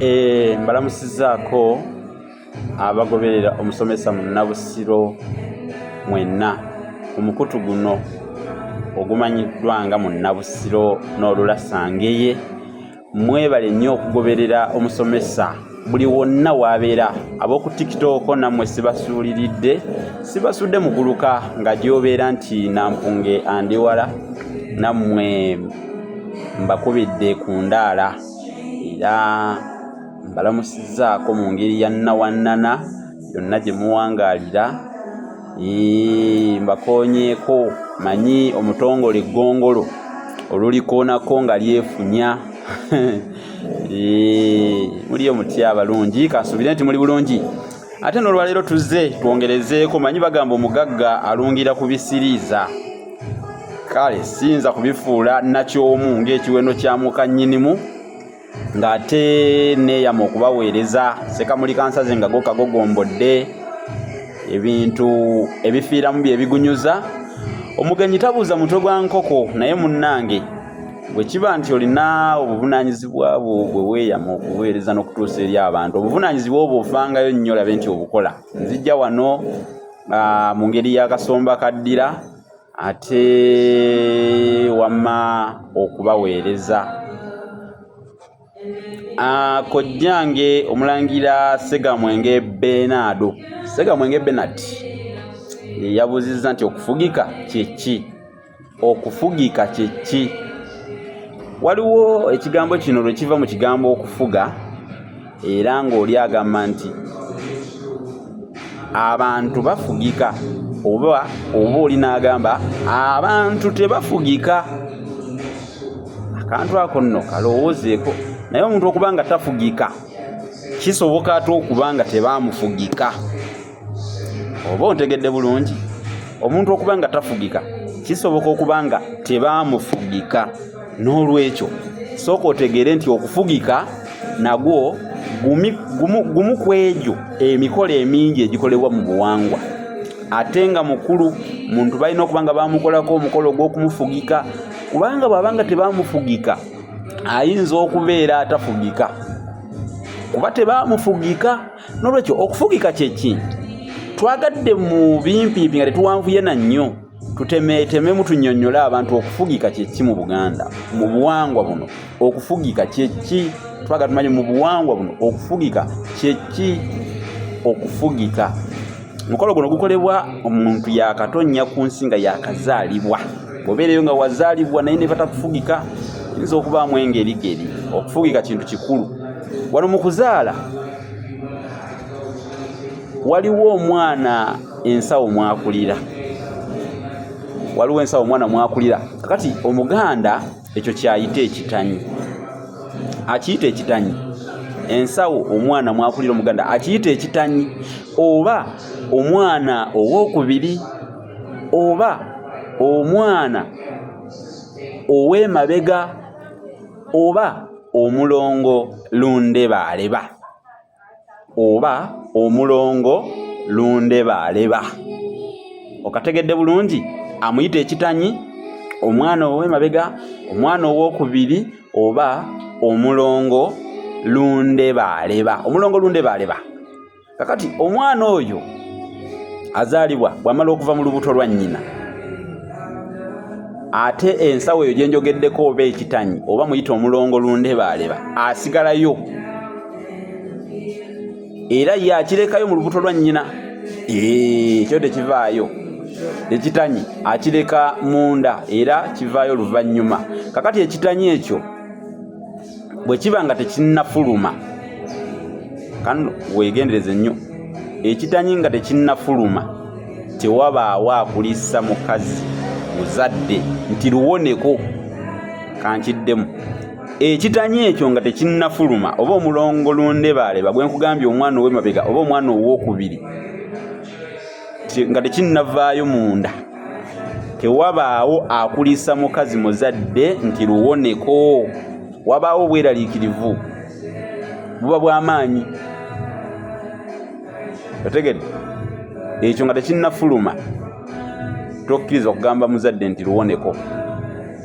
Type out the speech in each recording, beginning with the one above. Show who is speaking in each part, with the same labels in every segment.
Speaker 1: Mbalamusizaako abagoberera omusomesa mu Nabusiro mwenna omukutu guno ogumanyiddwa nga mu Nabusiro n'Olulasangeye. Mwebale nnyo okugoberera omusomesa buli wonna waabeera. Ab'oku TikTok nammwe sibasuuliridde, sibasudde muguluka nga gy'obeera nti Nampunge andiwala, nammwe mbakubidde ku ndaala era mbalamusizaako mu ngeri ya nnawannana yonna gye muwangaalira. Mbakoonyeeko manyi omutongole eggongolo olulikoonako nga lyefunya. Muli omutya abalungi, kansubire nti muli bulungi. Ate n'olwaleero tuzze twongerezeeko, manyi bagamba omugagga alungira ku bisiriiza. Kale siyinza kubifuula nakyomu ng'ekiweno kya muka nnyinimu ng'ate neeyama okubaweereza Sekamuli Kansaze nga go kagogombodde ebintu ebifiiramu bye bigunyuza. Omugenyi tabuuza mutwe gwa nkoko, naye munnange bwe kiba nti olina obuvunaanyizibwa bwo bwe weeyama okuweereza n'okutuusa eri abantu, obuvunaanyizibwa obwo ofangayo nnyo olabe nti obukola. Nzijja wano mu ngeri y'akasomba kaddira ate wamma okubaweereza. Kojjange omulangira Segamwenge Benado, Segamwenge Benard yabuuzizza nti okufugika kye ki? Okufugika kye ki? Waliwo ekigambo kino lwe kiva mu kigambo okufuga, era ng'oli agamba nti abantu bafugika, oba oli n'agamba abantu tebafugika. Akantu ako nno kalowoozeeko. Naye omuntu okuba nga tafugika, kisoboka ate okuba nga tebaamufugika. Oba ontegedde bulungi? Omuntu okuba nga tafugika, kisoboka okuba nga tebaamufugika. N'olwekyo sooka otegeere nti okufugika nagwo gumu ku egyo emikolo emingi egikolebwa mu buwangwa. Ate nga mukulu muntu balina okuba nga baamukolako omukolo gw'okumufugika, kubanga bw'abanga tebaamufugika ayinza okubeera atafugika kuba tebaamufugika. N'olwekyo okufugika kye ki? Twagadde mu bimpimpi nga tetuwanvuye na nnyo tutemeeteme tunnyonnyole abantu okufugika kye ki mu Buganda, mu buwangwa buno. Okufugika kye ki? Twaga tumanye mu buwangwa buno okufugika kye ki? Okufugika omukolo guno gukolebwa omuntu yakatonya ku nsi nga yakazaalibwa. Bw'obeereyo nga wazaalibwa naye ne batakufugika, kiyinza okubaamu engerigeri. Okufugika kintu kikulu. Wano mu kuzaala waliwo omwana ensawo mwakulira, waliwo ensawo omwana mwakulira. Kakati Omuganda ekyo kyayita ekitanyi, akiyita ekitanyi. Ensawo omwana mwakulira Omuganda akiyita ekitanyi, oba omwana ow'okubiri, oba omwana ow'emabega, oba omulongo lundebaaleba, oba omulongo lundebaaleba. Okategedde bulungi? Amuyita ekitanyi, omwana ow'emabega, omwana ow'okubiri, oba omulongo lundebaaleba. Omulongo lundebaaleba. Kakati omwana oyo azaalibwa bw'amala okuva mu lubuto lwa nnyina, ate ensawo eyo gye njogeddeko oba ekitanyi oba muyita omulongo lundebaaleba asigalayo era yakirekayo mu lubuto lwa nnyina. Ekyo tekivaayo. Ekitanyi akireka munda era kivaayo luvannyuma. Kakati ekitanyi ekyo bwe kiba nga tekinnafuluma, kano weegendereze nnyo, ekitanyi nga tekinnafuluma tewabaawo akulisa mukazi muzadde nti luwoneko kankiddemu. Ekitanyi ekyo nga tekinnafuluma, oba omulongo lundebaaleba gwe nkugambye, omwana ow'emabega oba omwana ow'okubiri, nga tekinnavaayo munda, tewabaawo akulisa mukazi muzadde nti luwoneko. Wabaawo obweraliikirivu, buba bw'amaanyi. Otegedde? Ekyo nga tekinnafuluma tokkirizibwa kugamba muzadde nti luwoneko.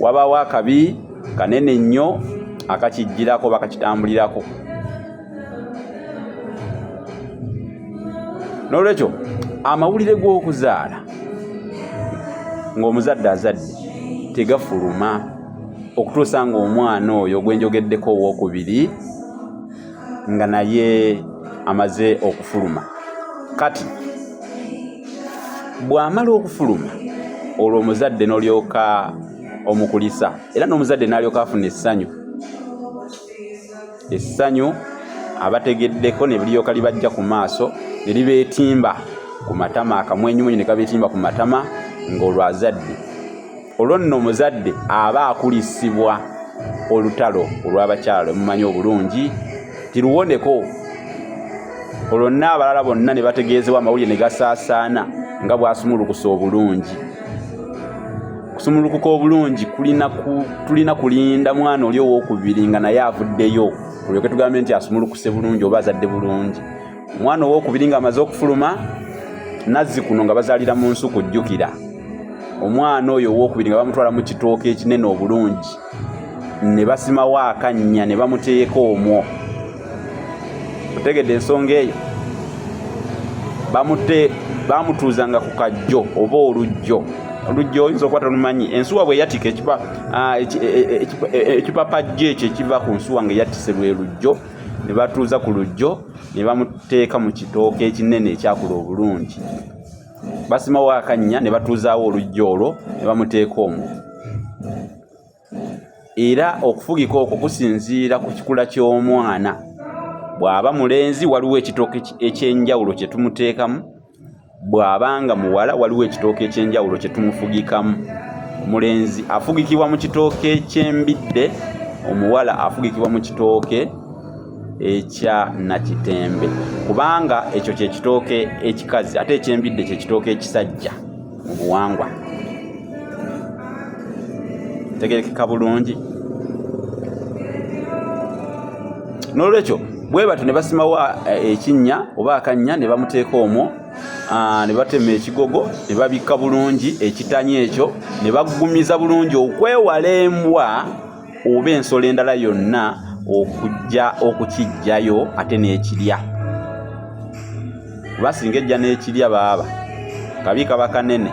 Speaker 1: Wabaawo akabi kanene nnyo akakijjirako bakakitambulirako. Nolwekyo amawulire g'okuzaala ng'omuzadde azadde tegafuluma okutuusa ng'omwana oyo gwe njogeddeko owookubiri nga naye amaze okufuluma. Kati bw'amala okufuluma olwo omuzadde n'olyoka omukulisa era n'omuzadde n'alyoka afuna essanyu abategeddeko ne bilyoka libajja ku maaso ne libeetimba ku matama, akamwenyumwenyu ne kabeetimba ku matama ng'olwo azadde. Olwo nno omuzadde aba akulisibwa olutalo olw'abakyala mumanyi obulungi tiruwoneko. Olwo n'abalala bonna ne bategeezebwa amawulire ne gasaasaana nga bw'asumulukusa obulungi. Kusumulukuka obulungi tulina kulinda mwana oli owookubiri nga naye avuddeyo olyoke tugambe nti asumulukuse bulungi oba azadde bulungi. Omwana owookubiri nga amaze okufuluma Nazzikuno nga bazaalira mu nsuku, jjukira omwana oyo owookubiri nga bamutwala mu kitooke ekinene obulungi ne basimawo akannya ne bamuteeka omwo. Otegedde ensonga eyo? Bamutuuzanga ku kajjo oba olujjo oyinza okuba tolumanyi. Ensuwa bwe yatika ekipapajjo ekyo ekiva ku nsuwa nga yattise lwe lujjo, ne batuuza ku lujjo ne bamuteeka mu kitooke ekinene ekyakula obulungi. Basimawo akannya ne batuuzaawo olujjo olwo ne bamuteeka omwo. Era okufugika okwo kusinziira ku kikula ky'omwana. Bw'aba mulenzi waliwo ekitooke ekyenjawulo kye tumuteekamu, bw'abanga muwala waliwo ekitooke ekyenjawulo kye tumufugikamu. Omulenzi afugikibwa mu kitooke eky'embidde, omuwala afugikibwa mu kitooke ekya nakitembe, kubanga ekyo kye kitooke ekikazi ate eky'embidde kye kitooke ekisajja mu buwangwa. Tegerekeka bulungi. N'olwekyo bwe batyo ne basimawo ekinnya oba akannya ne bamuteeka omwo, ne batema ekigogo ne babikka bulungi ekitanya ekyo ne baggumiza bulungi okwewala embwa oba ensolo endala yonna okujja okukijjayo ate n'ekirya. Kuba singa ejja n'ekirya baaba kabi kaba kanene.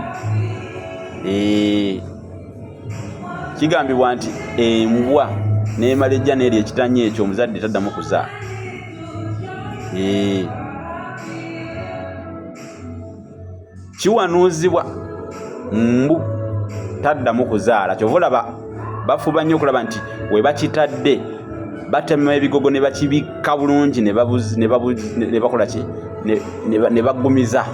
Speaker 1: Kigambibwa nti embwa n'emala ejja n'eri ekitanya ekyo omuzadde taddamu kuzaala. Kiwanuuzibwa mbu taddamu kuzaala. Kyova olaba bafuba nnyo okulaba nti we bakitadde batema ebigogo ne bakibikka bulungi ne bakola ki ne baggumiza,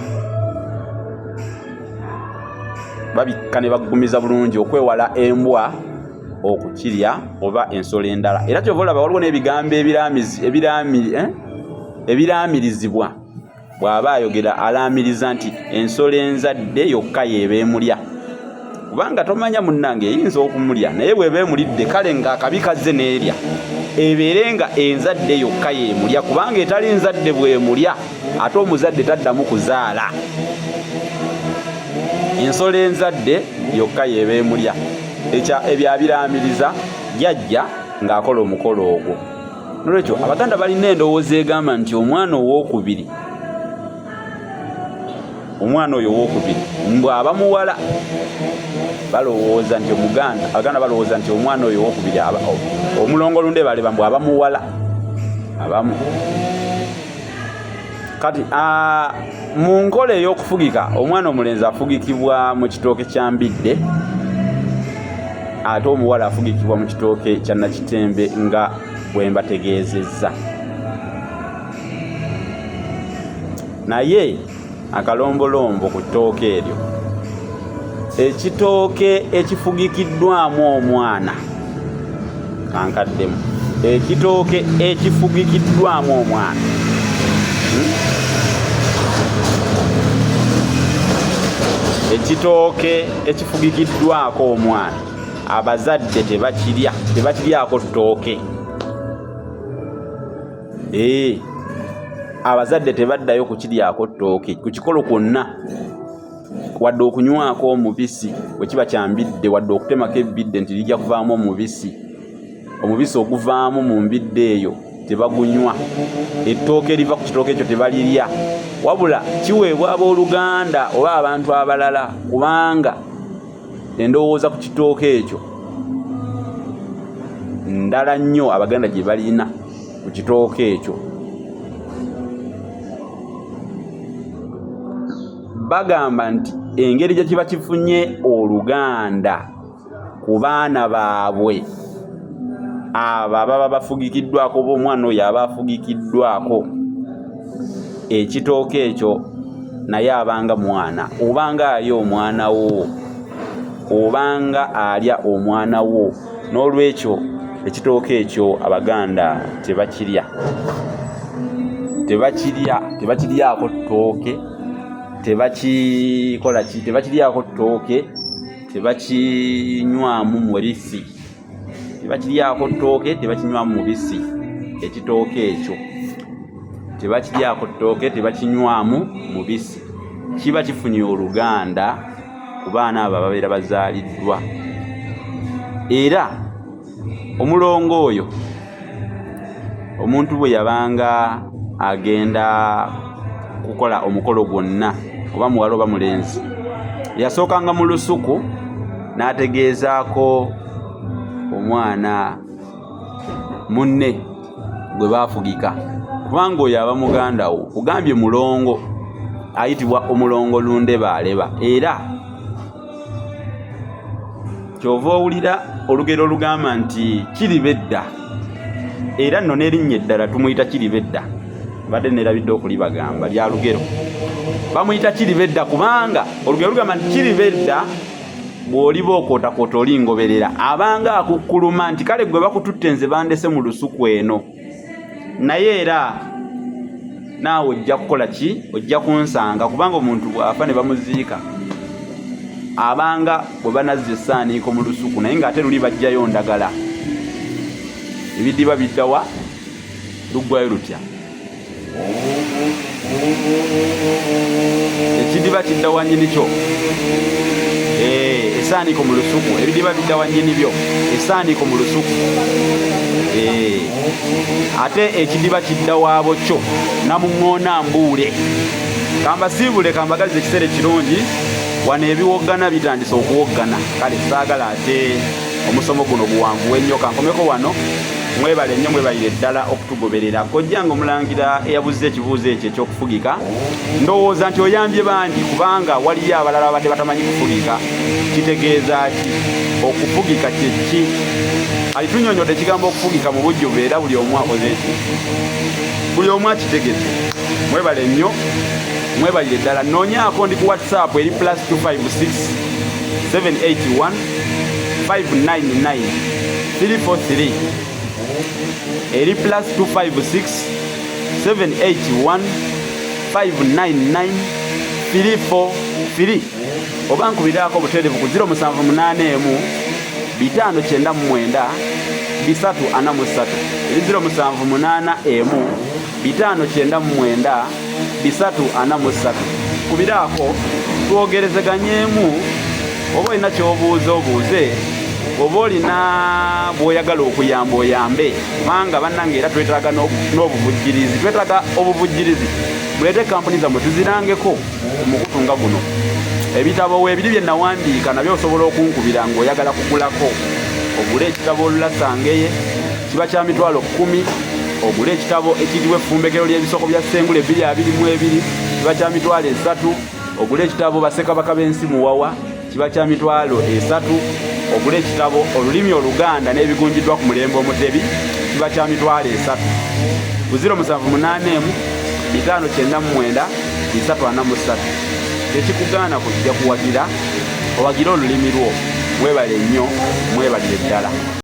Speaker 1: babikka ne baggumiza bulungi okwewala embwa okukirya oba ensolo endala. Era kyova olaba waliwo n'ebigambo ebiraamirizibwa. Bw'aba ayogera alaamiriza nti ensolo enzadde yokka y'eba emulya, kubanga tomanya munnange eyinza okumulya naye bw'eba emulidde kale ng'akabi kazze n'erya ebeere nga enzadde yokka y'emulya, kubanga etali nzadde bw'emulya ate omuzadde taddamu kuzaala. Ensolo enzadde yokka y'eba emulya. Ebyo abiraamiriza jjajja ng'akola omukolo ogwo. Nolwekyo Abaganda balina endowooza egamba nti omwana owookubiri bw'aba muwala balowooza nti Abaganda balowooza nti omwana oyo owookubiri omulongo lunde baleba bw'aba muwala abamu. Kati mu nkola ey'okufugika omwana omulenzi afugikibwa mu kitooke kya mbidde ate omuwala afugikibwa mu kitooke kya nakitembe nga bwe mbategeezezza. Naye akalombolombo ku ttooke eryo, ekitooke ekifugikiddwamu omwana kankaddemu, ekitooke ekifugikiddwamu omwana ekitooke ekifugikiddwako omwana abazadde tebakiryako ttooke. Abazadde tebaddayo kukiryako ttooke ku kikolo kwonna, wadde okunywako omubisi bwe kiba kyambidde, wadde okutemako ebbidde nti lijja kuvaamu omubisi oguvaamu mu mbidde eyo tebagunywa. Ettooke eriva ku kitooke ekyo tebalirya. wabula kiweebwa abooluganda oba abantu abalala, kubanga endowooza ku kitooke ekyo ndala nnyo abaganda gye balina ku kitooke ekyo. Bagamba nti engeri gye kiba kifunye oluganda ku baana baabwe abo ababa bafugikiddwako, oba omwana oyo aba afugikiddwako, ekitooke ekyo naye abanga mwana, obanga alya omwana wo, obanga alya omwana wo. N'olwekyo ekitooke ekyo abaganda tebakirya, tebakiryako ttooke, tebakiryako ttooke, tebakinywamu mubisi, tebakiryako ttooke, tebakinywamu mubisi. Ekitooke ekyo tebakiryako ttooke, tebakinywamu mubisi. Kiba kifunye oluganda ku baana abo ababeera bazaaliddwa. Era omulongo oyo omuntu bwe yabanga agenda kukola omukolo gwonna, oba muwala oba mulenzi, yasookanga mu lusuku n'ategeezaako omwana munne gwe baafugika, kubanga oyo aba muganda wo. Kugambye mulongo ayitibwa omulongo lundebaleba. Era kyova owulira olugero olugamba nti Kiribedda, era nno n'erinnya eddala tumuyita Kiribedda. Badde nerabidde okulibagamba lya lugero, bamuyita Kiribedda kubanga olugero lugamba nti Kiribedda bw'oliba okootakoota olingoberera, abanga akukkuluma nti kale gwe bakututte nze bandese mu lusuku eno, naye era naawe ojja kukola ki? Ojja kunsanga, kubanga omuntu bw'afa ne bamuziika abanga bwe banazza essaaniiko mu lusuku, naye ng'ate luli bajjayo ndagala, ebidiba biddawa luggwayo lutya. Ekidiba kiddawa nnyini kyo, essaaniiko mu lusuku, ebidiba biddawa nnyini byo, essaaniiko mu lusuku. Ate ekidiba kiddawaabo kyo namuŋŋoona mbuule. Kambasiibule kambagaliza ekiseera ekirungi, wano ebiwoggana bitandise okuwoggana. Kale saagala ate omusomo guno buwanvu ennyo, kankomeko wano. Mwebale nnyo, mwebalire ddala okutugoberera. Kojjange Omulangira eyabuze ekibuuzo ekyo eky'okufugika, ndowooza nti oyambye bangi, kubanga waliyo abalala abadde batamanyi kufugika. Kitegeeza ki? Okufugika kye ki? Alitunyonyodde ekigambo okufugika mu bujjuvu, era buli omu akoze eki, buli omu akitegedde. Mwebale nnyo, mwebalire ddala. Noonyaako ndi ku WhatsApp eri +256 781 599 343, eri +256 781 599 343, oba nkubiraako obutereevu ku 078 599 343, eri 078 599 343. Kubiraako twogerezeganyemu, oba olina ky'obuuza obuuze, oba olina bw'oyagala okuyamba oyambe, kubanga bannange era twetaaga n'obuvujjirizi. Twetaaga obuvujjirizi. Muleete kampuni zammwe tuzirangeko mu kutunga guno. Ebitabo weebiri bye nawandiika nabyo osobola okunkubira ng'oyagala kugulako. Ogule ekitabo Olulasangeye, kiba kya mitwalo 10. Ogule ekitabo ekiyitibwa Effumbekero ly'ebisoko bya Ssengule 222, kiba kya mitwalo 3. Ogule ekitabo Bassekabaka b'ensi Muwawa, kiba kya mitwalo 3. Ogule ekitabo Olulimi Oluganda n'ebigunjiddwa ku mulembe Omutebi, kiba kya mitwalo 3. Ku 078 599 343. Tekikugaana kujja kuwagira, owagire olulimi lwo. Mwebale nnyo, mwebalire ddala.